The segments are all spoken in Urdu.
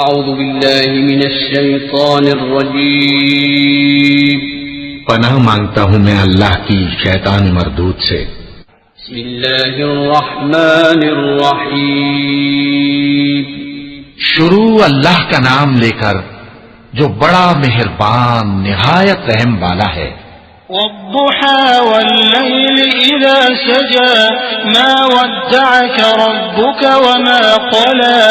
اعوذ باللہ من الشیطان الرجیم، پناہ مانگتا ہوں میں اللہ کی شیطان مردود سے۔ بسم اللہ الرحمن الرحیم، شروع اللہ کا نام لے کر جو بڑا مہربان نہایت رحم والا ہے۔ والضحى والليل إذا سجى ما ودعك ربك وما قلى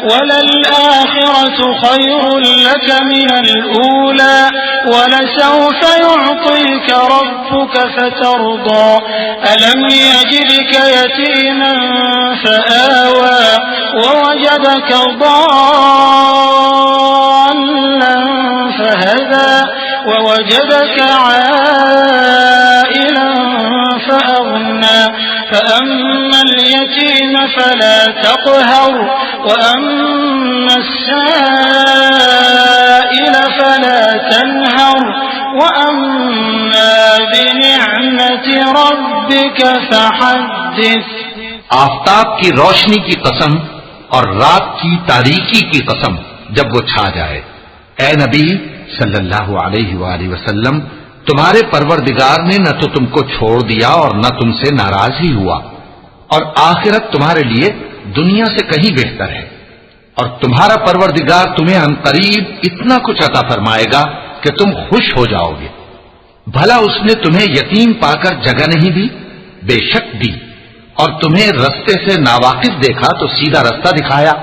وللآخرة خير لك من الأولى ولسوف يعطيك ربك فترضى ألم يجدك يتيما فآوى ووجدك ضالا فهدى ووجدك عائلا فأغنى فأما اليتيم فلا تقهر وأما السائل فلا تنهر وأما بنعمة ربك فحدث۔ آفتاب کی روشنی کی قسم اور رات کی تاریکی کی قسم جب وہ چھا جائے، اے نبی صلی اللہ علیہ وآلہ وسلم، تمہارے پروردگار نے نہ تو تم کو چھوڑ دیا اور نہ تم سے ناراض ہی ہوا، اور آخرت تمہارے لیے دنیا سے کہیں بہتر ہے، اور تمہارا پروردگار تمہیں عنقریب اتنا کچھ عطا فرمائے گا کہ تم خوش ہو جاؤ گے۔ بھلا اس نے تمہیں یتیم پا کر جگہ نہیں دی؟ بے شک دی، اور تمہیں رستے سے ناواقف دیکھا تو سیدھا رستہ دکھایا،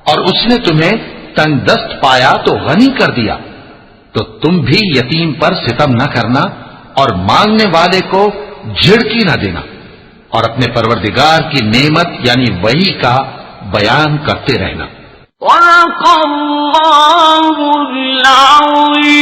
اور اس نے تمہیں تنگ دست پایا تو غنی کر دیا۔ تو تم بھی یتیم پر ستم نہ کرنا اور مانگنے والے کو جھڑکی نہ دینا، اور اپنے پروردگار کی نعمت یعنی وحی کا بیان کرتے رہنا۔ صدق اللہ العظیم۔